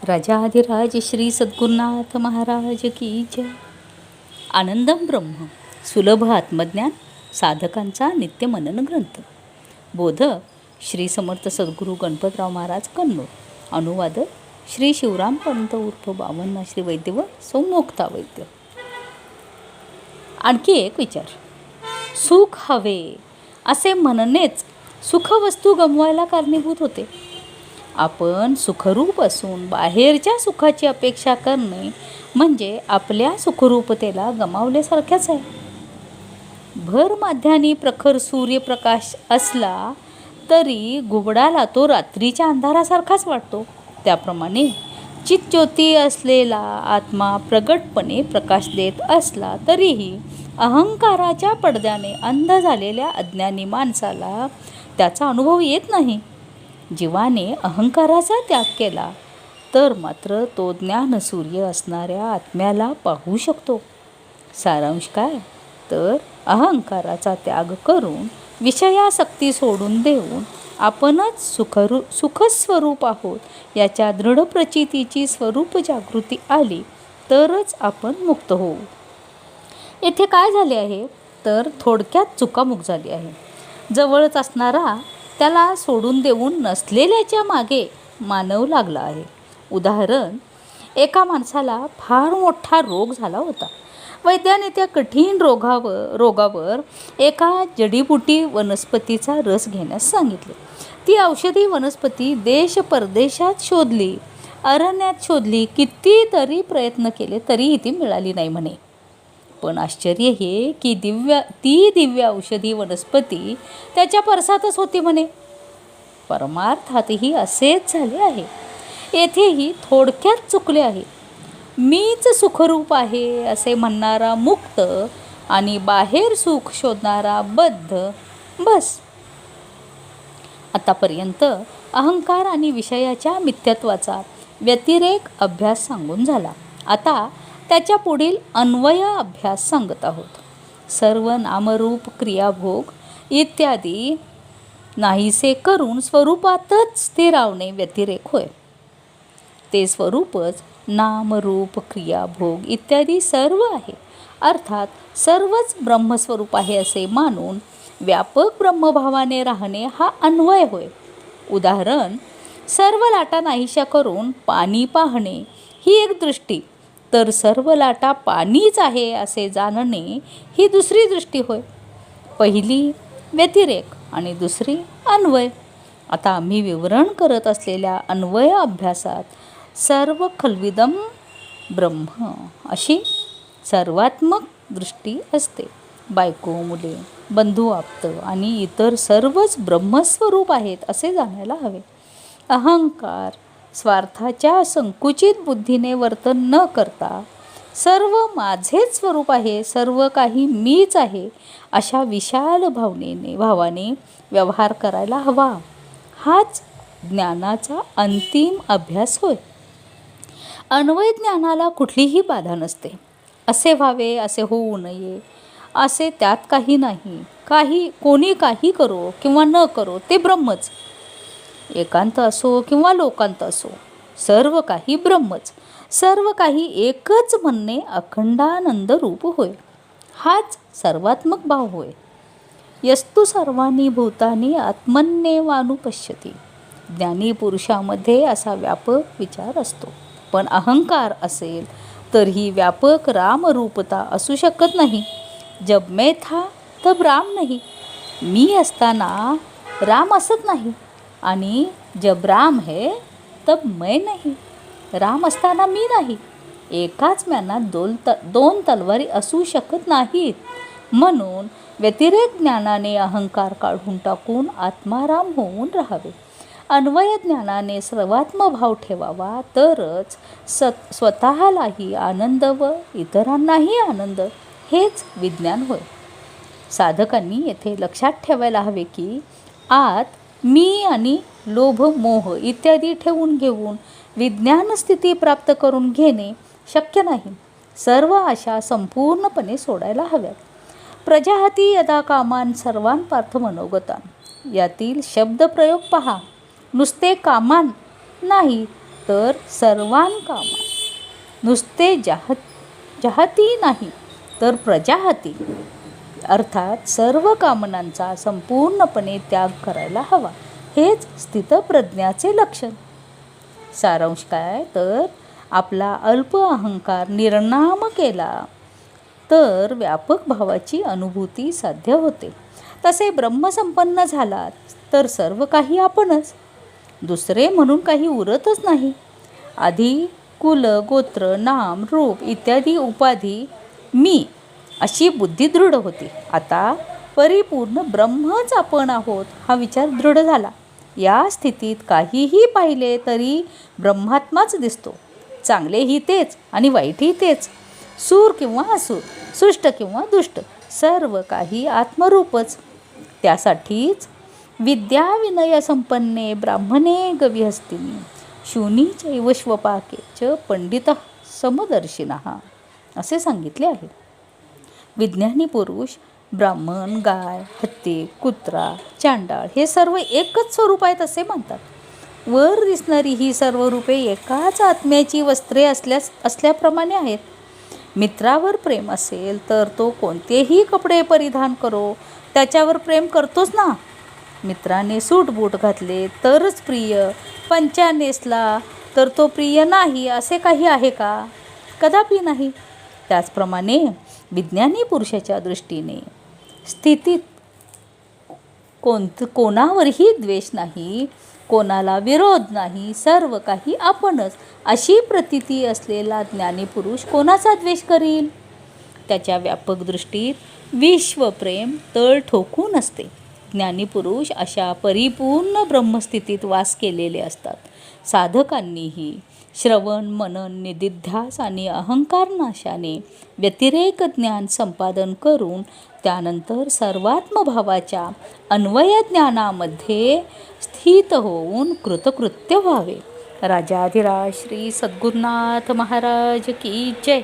राजाधिराज श्री सद्गुरुनाथ महाराज की जय. आनंदम ब्रह्म सुलभ आत्मज्ञान साधकांचा नित्य मनन ग्रंथ. बोधक श्री समर्थ सद्गुरू गणपतराव महाराज कन्नूर. अनुवादक श्री शिवराम पंत उर्फ बावन्ना श्री वैद्य व सौमुक्ता वैद्य. आणखी एक विचार. सुख हवे असे म्हणणेच सुखवस्तू गमवायला कारणीभूत होते. आपण सुखरूप असून बाहेरच्या सुखाची अपेक्षा करणे म्हणजे आपल्या सुखरूपतेला गमावल्यासारख्याच आहे. भर माध्यानी प्रखर सूर्यप्रकाश असला तरी घुबडाला तो रात्रीच्या अंधारासारखाच वाटतो. त्याप्रमाणे चितज्योती असलेला आत्मा प्रगटपणे प्रकाश देत असला तरीही अहंकाराच्या पडद्याने अंध झालेल्या अज्ञानी माणसाला त्याचा अनुभव येत नाही. जीवाने अहंकाराचा त्याग केला तर मात्र तो ज्ञानसूर्य असणाऱ्या आत्म्याला पाहू शकतो. सारांश काय तर अहंकाराचा त्याग करून विषयासक्ती सोडून देऊन आपणच सुखस्वरूप आहोत याच्या दृढ प्रचितीची स्वरूप जागृती आली तरच आपण मुक्त होऊ. येथे काय झाले आहे तर थोडक्यात चुकामुक झाली आहे. जवळच असणारा त्याला सोडून देऊन नसलेल्याच्या मागे मानव लागला आहे. उदाहरण, एका माणसाला फार मोठा रोग झाला होता. वैद्याने त्या कठीण रोगावर एका जडीबुटी वनस्पतीचा रस घेण्यास सांगितले. ती औषधी वनस्पती देश परदेशात शोधली, अरण्यात शोधली, कितीतरी प्रयत्न केले तरीही ती मिळाली नाही म्हणे. पण आश्चर्य हे की ती दिव्य औषधी वनस्पती त्याच्या परसातच होती म्हणे. परमार्थातही असेच झाले आहे. येथेही थोडक्यात चुकले आहे. मीच सुखरूप आहे असे म्हणणारा मुक्त आणि बाहेर सुख शोधणारा बद्ध. बस. आतापर्यंत अहंकार आणि विषयाच्या मिथ्यत्वाचा व्यतिरेक अभ्यास सांगून झाला. आता त्याच्या पुढील अन्वय अभ्यास सांगत आहोत. सर्व नामरूप क्रियाभोग इत्यादी नाहीसे करून स्वरूपातच स्थिरावणे व्यतिरेक होय. ते स्वरूपच नामरूप क्रियाभोग इत्यादी सर्व आहे. अर्थात सर्वच ब्रह्मस्वरूप आहे असे मानून व्यापक ब्रह्मभावाने राहणे हा अन्वय होय. उदाहरण, सर्व लाटा नाहीशा करून पाणी पाहणे ही एक दृष्टी, तर सर्व लाटा पाणीच आहे असे जाणणे ही दुसरी दृष्टी होय. पहिली व्यतिरेक आणि दुसरी अन्वय. आता आम्ही विवरण करत असलेल्या अन्वय अभ्यासात सर्व खल्विदम ब्रह्म अशी सर्वात्मक दृष्टी असते. बायको, मुले, बंधू, आप्त आणि इतर सर्वच ब्रह्मस्वरूप आहेत असे जाणायला हवे. अहंकार, स्वार्थाच्या संकुचित बुद्धीने वर्तन न करता सर्व माझेच स्वरूप आहे, सर्व काही मीच आहे अशा विशाल भावाने व्यवहार करायला हवा. हाच ज्ञानाचा अंतिम अभ्यास होय. अन्वय ज्ञानाला कुठलीही बाधा नसते. असे व्हावे, असे होऊ नये असे त्यात काही नाही. कोणी काही करो किंवा न करो ते ब्रह्मच. एकांत असो किंवा लोकांत असो सर्व काही ब्रह्मच. सर्व काही एकच म्हणणे अखंडानंद रूप होय. हाच सर्वात्मक भाव होय. यस्तु सर्वांनी भूतानी आत्मन्येवानुपश्यती. ज्ञानी पुरुषामध्ये असा व्यापक विचार असतो. पण अहंकार असेल तर ही व्यापक रामरूपता असू शकत नाही. जब मैं था तब राम नहीं. मी असताना राम असत नाही आणि जब राम है तब मैं नहीं. राम असताना मी नाही. एकाच म्यानात दोन तलवारी असू शकत नाहीत. म्हणून व्यतिरेक ज्ञानाने अहंकार काढून टाकून आत्माराम होऊन राहावे. अन्वय ज्ञानाने सर्वात्मभाव ठेवावा तरच स्वतःलाही आनंद व इतरांनाही आनंद हेच विज्ञान होय. साधकांनी येथे लक्षात ठेवायला हवे की आत मी आणि लोभ, मोह इत्यादी ठेवून घेऊन विज्ञान स्थिती प्राप्त करून घेणे शक्य नाही. सर्व आशा संपूर्णपणे सोडायला हव्यात. प्रजाहती यदा कामान सर्वान पार्थ मनोगतान. यातील शब्दप्रयोग पहा. नुसते कामान नाही तर सर्वांकामा नुसते जहाती नाही तर प्रजाहती, अर्थात सर्व कामनांचा संपूर्णपणे त्याग करायला हवा. हेच स्थितप्रज्ञाचे लक्षण. सारांश काय तर आपला अल्प अहंकार निर्नाम केला तर व्यापक भावाची अनुभूती साध्य होते. तसे ब्रह्मसंपन्न झालात तर सर्व काही आपणच, दुसरे म्हणून काही उरतच नाही. आधी कुल, गोत्र, नाम, रूप इत्यादी उपाधी मी अशी बुद्धी दृढ होती. आता परिपूर्ण ब्रह्मच आपण आहोत हा विचार दृढ झाला. या स्थितीत काहीही पाहिले तरी ब्रह्मात्माच दिसतो. चांगलेही तेच आणि वाईटही तेच, सूर किंवा असुर, सुष्ट किंवा दुष्ट, सर्व काही आत्मरूपच. त्यासाठीच विद्या विनय संपन्ने ब्राह्मणे गविहस्तिनी शूनी चैव श्वपाके च पंडित समदर्शिनः असे सांगितले आहे. विज्ञानी पुरुष ब्राह्मण, गाय, हत्ती, कुत्रा, चांडाळ हे सर्व एकच स्वरूप आहेत असे म्हणतात. वर दिसणारी ही सर्व रूपे एकाच आत्म्याची वस्त्रे असल्याप्रमाणे आहेत. मित्रावर प्रेम असेल तर तो कोणतेही कपडे परिधान करो त्याच्यावर प्रेम करतोच ना. मित्राने सूट बूट घातले तरच प्रिय, पंचा नेसला तर तो प्रिय नाही असे काही आहे का? कदापि नाही. त्याचप्रमाणे विज्ञानी पुरुषाच्या दृष्टीने स्थितीत कोणावरही द्वेष नाही, कोणाला विरोध नाही, सर्व काही आपणच अशी प्रतीती असलेला ज्ञानी पुरुष कोणाचा द्वेष करील? त्याच्या व्यापक दृष्टीत विश्वप्रेम तळ ठोकून असते. ज्ञानी पुरुष अशा परिपूर्ण ब्रह्मस्थितीत वास केलेले असतात. साधकांनीही श्रवण, मनन, निदिध्यास आणि अहंकार नाशाने व्यतिरेक ज्ञान संपादन करून त्यानंतर सर्वात्मभावाच्या अन्वय ज्ञानामध्ये स्थित होऊन कृतकृत्य व्हावे. राजाधिराज श्री सद्गुरुनाथ महाराज की जय.